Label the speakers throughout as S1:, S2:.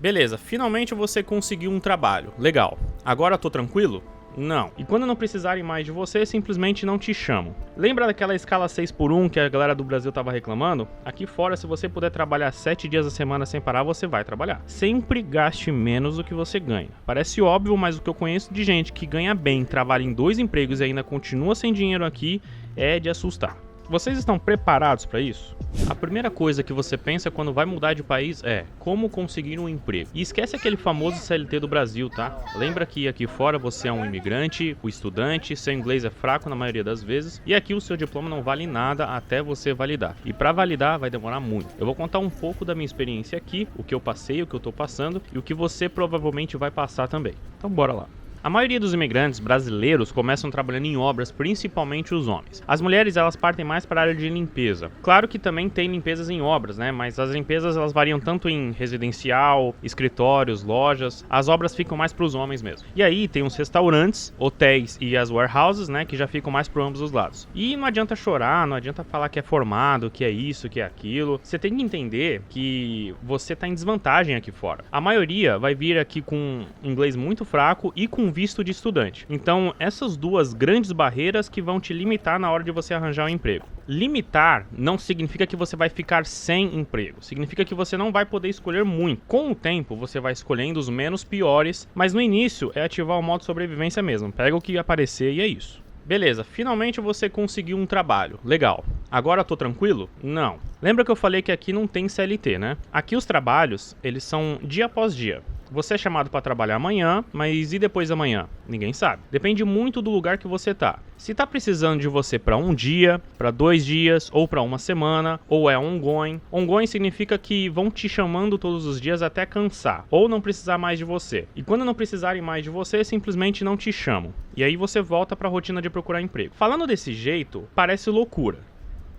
S1: Beleza, finalmente você conseguiu um trabalho. Legal. Agora tô tranquilo? Não. E quando não precisarem mais de você, simplesmente não te chamam. Lembra daquela escala 6x1 que a galera do Brasil tava reclamando? Aqui fora, se você puder trabalhar 7 dias a semana sem parar, você vai trabalhar. Sempre gaste menos do que você ganha. Parece óbvio, mas o que eu conheço de gente que ganha bem, trabalha em 2 empregos e ainda continua sem dinheiro aqui é de assustar. Vocês estão preparados para isso? A primeira coisa que você pensa quando vai mudar de país é como conseguir um emprego. E esquece aquele famoso CLT do Brasil, tá? Lembra que aqui fora você é um imigrante, o estudante, seu inglês é fraco na maioria das vezes e aqui o seu diploma não vale nada até você validar. E para validar vai demorar muito. Eu vou contar um pouco da minha experiência aqui, o que eu passei, o que eu tô passando e o que você provavelmente vai passar também. Então bora lá. A maioria dos imigrantes brasileiros começam trabalhando em obras, principalmente os homens. As mulheres, elas partem mais para a área de limpeza. Claro que também tem limpezas em obras, né? Mas as limpezas, elas variam tanto em residencial, escritórios, lojas. As obras ficam mais para os homens mesmo. E aí tem os restaurantes, hotéis e as warehouses, né? Que já ficam mais para ambos os lados. E não adianta chorar, não adianta falar que é formado, que é isso, que é aquilo. Você tem que entender que você está em desvantagem aqui fora. A maioria vai vir aqui com inglês muito fraco e com visto de estudante. Então, essas duas grandes barreiras que vão te limitar na hora de você arranjar um emprego. Limitar não significa que você vai ficar sem emprego. Significa que você não vai poder escolher muito. Com o tempo, você vai escolhendo os menos piores, mas no início é ativar o modo sobrevivência mesmo. Pega o que aparecer e é isso. Beleza, finalmente você conseguiu um trabalho. Legal. Agora tô tranquilo? Não. Lembra que eu falei que aqui não tem CLT, né? Aqui os trabalhos, eles são dia após dia. Você é chamado para trabalhar amanhã, mas e depois da manhã? Ninguém sabe. Depende muito do lugar que você tá. Se tá precisando de você para um dia, para 2 dias, ou para uma semana, ou é ongoing. Ongoing significa que vão te chamando todos os dias até cansar, ou não precisar mais de você. E quando não precisarem mais de você, simplesmente não te chamam. E aí você volta para a rotina de procurar emprego. Falando desse jeito, parece loucura.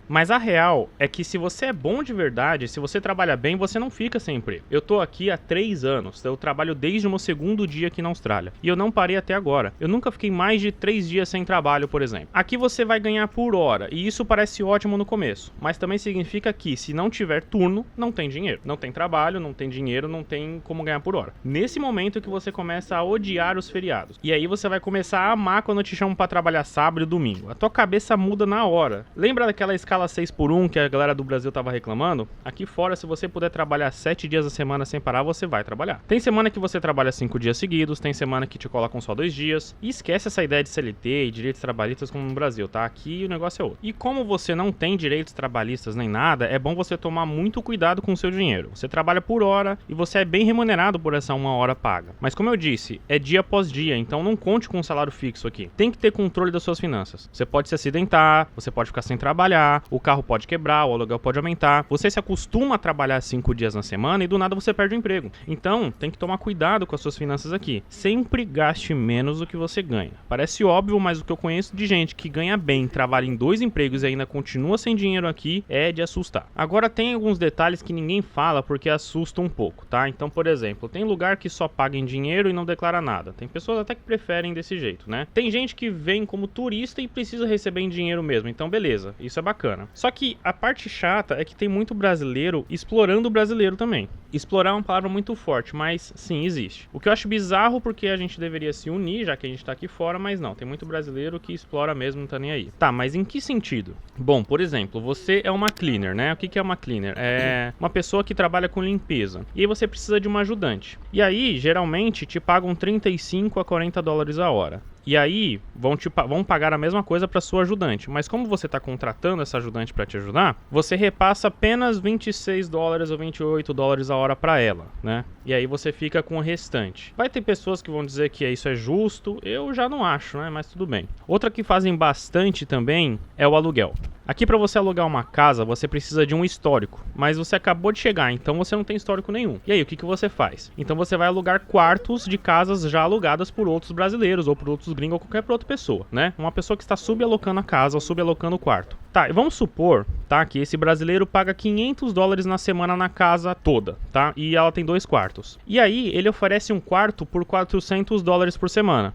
S1: Mas a real é que se você é bom de verdade, se você trabalha bem, você não fica sem emprego. Eu tô aqui há 3 anos, eu trabalho desde o meu 2º dia aqui na Austrália. E eu não parei até agora. Eu nunca fiquei mais de 3 dias sem trabalho, por exemplo. Aqui você vai ganhar por hora, e isso parece ótimo no começo. Mas também significa que se não tiver turno, não tem dinheiro. Não tem trabalho, não tem dinheiro, não tem como ganhar por hora. Nesse momento que você começa a odiar os feriados. E aí você vai começar a amar quando te chamam pra trabalhar sábado e domingo. A tua cabeça muda na hora. Lembra daquela escala 6x1 que a galera do Brasil tava reclamando? Aqui fora, se você puder trabalhar 7 dias a semana sem parar, você vai trabalhar. Tem semana que você trabalha 5 dias seguidos, tem semana que te colocam só 2 dias. E esquece essa ideia de CLT e direitos trabalhistas como no Brasil, tá? Aqui o negócio é outro. E como você não tem direitos trabalhistas nem nada, é bom você tomar muito cuidado com o seu dinheiro. Você trabalha por hora e você é bem remunerado por essa 1 hora paga. Mas como eu disse, é dia após dia, então não conte com um salário fixo aqui. Tem que ter controle das suas finanças. Você pode se acidentar, você pode ficar sem trabalhar, o carro pode quebrar, o aluguel pode aumentar. Você se acostuma a trabalhar 5 dias na semana e do nada você perde o emprego. Então, tem que tomar cuidado com as suas finanças aqui. Sempre gaste menos do que você ganha. Parece óbvio, mas o que eu conheço de gente que ganha bem, trabalha em 2 empregos e ainda continua sem dinheiro aqui é de assustar. Agora tem alguns detalhes que ninguém fala porque assusta um pouco, tá? Então, por exemplo, tem lugar que só paga em dinheiro e não declara nada. Tem pessoas até que preferem desse jeito, né? Tem gente que vem como turista e precisa receber em dinheiro mesmo. Então, beleza, isso é bacana. Só que a parte chata é que tem muito brasileiro explorando o brasileiro também. Explorar é uma palavra muito forte, mas sim, existe. O que eu acho bizarro porque a gente deveria se unir, já que a gente tá aqui fora, mas não, tem muito brasileiro que explora mesmo, não tá nem aí. Tá, mas em que sentido? Bom, por exemplo, você é uma cleaner, né? O que é uma cleaner? É uma pessoa que trabalha com limpeza. E aí você precisa de uma ajudante. E aí, geralmente, te pagam 35 a 40 dólares a hora. E aí, vão pagar a mesma coisa para sua ajudante. Mas como você está contratando essa ajudante para te ajudar, você repassa apenas 26 dólares ou 28 dólares a hora para ela, né? E aí você fica com o restante. Vai ter pessoas que vão dizer que isso é justo. Eu já não acho, né? Mas tudo bem. Outra que fazem bastante também é o aluguel. Aqui para você alugar uma casa, você precisa de um histórico, mas você acabou de chegar, então você não tem histórico nenhum. E aí, o que você faz? Então você vai alugar quartos de casas já alugadas por outros brasileiros, ou por outros gringos, ou qualquer outra pessoa, né? Uma pessoa que está subalocando a casa, ou subalocando o quarto. Tá, e vamos supor, tá, que esse brasileiro paga 500 dólares na semana na casa toda, tá? E ela tem 2 quartos. E aí, ele oferece um quarto por 400 dólares por semana.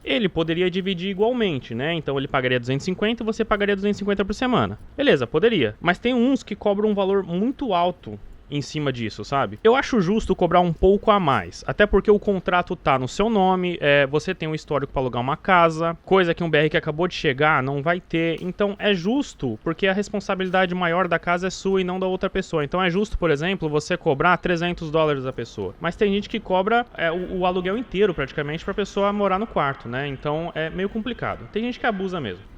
S1: Ele poderia dividir igualmente, né? Então ele pagaria 250 e você pagaria 250 por semana. Beleza, poderia. Mas tem uns que cobram um valor muito alto em cima disso, sabe? Eu acho justo cobrar um pouco a mais, até porque o contrato tá no seu nome, você tem um histórico para alugar uma casa, coisa que um BR que acabou de chegar não vai ter, então é justo, porque a responsabilidade maior da casa é sua e não da outra pessoa. Então é justo, por exemplo, você cobrar $300 da pessoa, mas tem gente que cobra o aluguel inteiro praticamente pra pessoa morar no quarto, né? Então é meio complicado. Tem gente que abusa mesmo.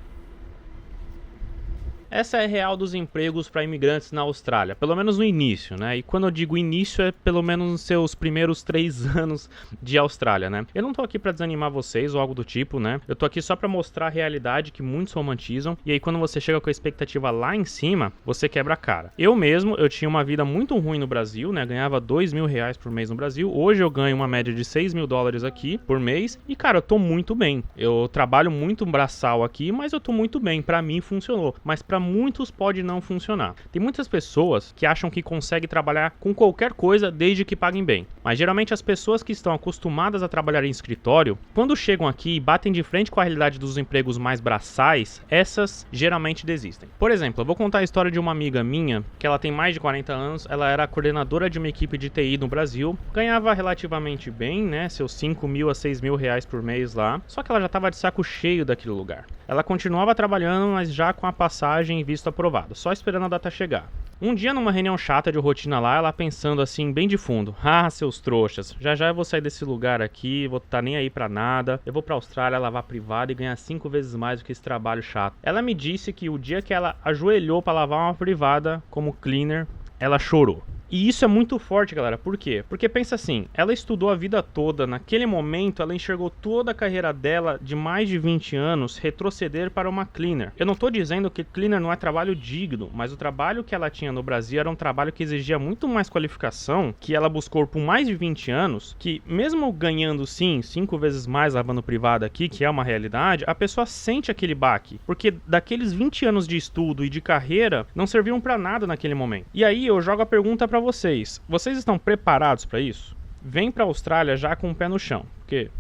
S1: Essa é a real dos empregos para imigrantes na Austrália, pelo menos no início, né? E quando eu digo início é pelo menos nos seus primeiros 3 anos de Austrália, né? Eu não tô aqui para desanimar vocês ou algo do tipo, né? Eu tô aqui só para mostrar a realidade que muitos romantizam, e aí quando você chega com a expectativa lá em cima, você quebra a cara. Eu mesmo, eu tinha uma vida muito ruim no Brasil, né? Ganhava R$2.000 por mês no Brasil, hoje eu ganho uma média de $6.000 aqui por mês, e cara, eu tô muito bem. Eu trabalho muito braçal aqui, mas eu tô muito bem, para mim funcionou, mas para muitos pode não funcionar. Tem muitas pessoas que acham que conseguem trabalhar com qualquer coisa desde que paguem bem. Mas geralmente as pessoas que estão acostumadas a trabalhar em escritório, quando chegam aqui e batem de frente com a realidade dos empregos mais braçais, essas geralmente desistem. Por exemplo, eu vou contar a história de uma amiga minha, que ela tem mais de 40 anos, ela era coordenadora de uma equipe de TI no Brasil, ganhava relativamente bem, né, seus R$5.000 a R$6.000 por mês lá, só que ela já estava de saco cheio daquele lugar. Ela continuava trabalhando, mas já com a passagem e visto aprovado, só esperando a data chegar. Um dia, numa reunião chata de rotina lá, ela pensando assim, bem de fundo: ah, seus trouxas, já eu vou sair desse lugar aqui, vou tá nem aí pra nada, eu vou pra Austrália lavar privada e ganhar 5 vezes mais do que esse trabalho chato. Ela me disse que o dia que ela ajoelhou pra lavar uma privada como cleaner, ela chorou. E isso é muito forte, galera. Por quê? Porque pensa assim, ela estudou a vida toda, naquele momento ela enxergou toda a carreira dela de mais de 20 anos retroceder para uma cleaner. Eu não tô dizendo que cleaner não é trabalho digno, mas o trabalho que ela tinha no Brasil era um trabalho que exigia muito mais qualificação, que ela buscou por mais de 20 anos, que mesmo ganhando sim 5 vezes mais lavando privada aqui, que é uma realidade, a pessoa sente aquele baque, porque daqueles 20 anos de estudo e de carreira não serviam para nada naquele momento. E aí eu jogo a pergunta para vocês estão preparados para isso? Vem para a Austrália já com o pé no chão, porque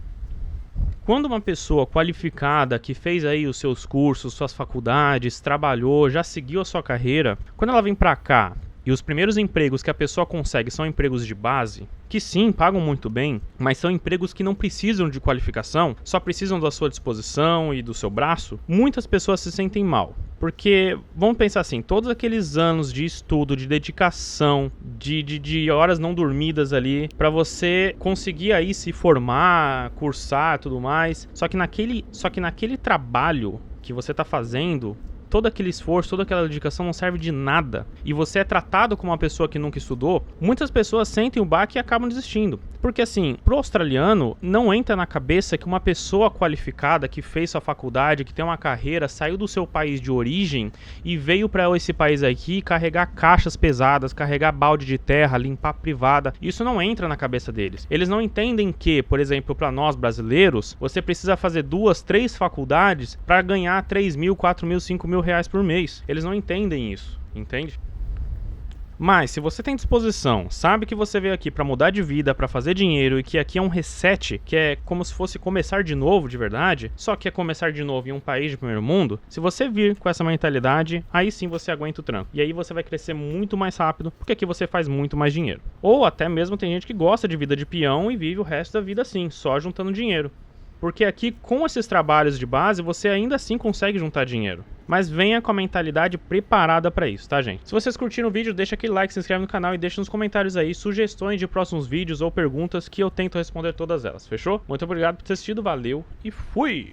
S1: quando uma pessoa qualificada que fez aí os seus cursos, suas faculdades, trabalhou, já seguiu a sua carreira, quando ela vem para cá e os primeiros empregos que a pessoa consegue são empregos de base, que sim, pagam muito bem, mas são empregos que não precisam de qualificação, só precisam da sua disposição e do seu braço, muitas pessoas se sentem mal. Porque, vamos pensar assim, todos aqueles anos de estudo, de dedicação, de horas não dormidas ali, para você conseguir aí se formar, cursar e tudo mais, só que naquele trabalho que você tá fazendo, todo aquele esforço, toda aquela dedicação não serve de nada, e você é tratado como uma pessoa que nunca estudou, muitas pessoas sentem o baque e acabam desistindo. Porque assim, pro australiano, não entra na cabeça que uma pessoa qualificada que fez sua faculdade, que tem uma carreira, saiu do seu país de origem e veio para esse país aqui carregar caixas pesadas, carregar balde de terra, limpar privada. Isso não entra na cabeça deles. Eles não entendem que, por exemplo, para nós brasileiros, você precisa fazer 2, 3 faculdades para ganhar 3.000, 4.000, 5.000 reais por mês. Eles não entendem isso, entende? Mas se você tem disposição, sabe que você veio aqui para mudar de vida, para fazer dinheiro e que aqui é um reset, que é como se fosse começar de novo de verdade, só que é começar de novo em um país de primeiro mundo, se você vir com essa mentalidade, aí sim você aguenta o tranco. E aí você vai crescer muito mais rápido, porque aqui você faz muito mais dinheiro. Ou até mesmo tem gente que gosta de vida de peão e vive o resto da vida assim, só juntando dinheiro. Porque aqui, com esses trabalhos de base, você ainda assim consegue juntar dinheiro. Mas venha com a mentalidade preparada para isso, tá, gente? Se vocês curtiram o vídeo, deixa aquele like, se inscreve no canal e deixa nos comentários aí sugestões de próximos vídeos ou perguntas que eu tento responder todas elas, fechou? Muito obrigado por ter assistido, valeu e fui!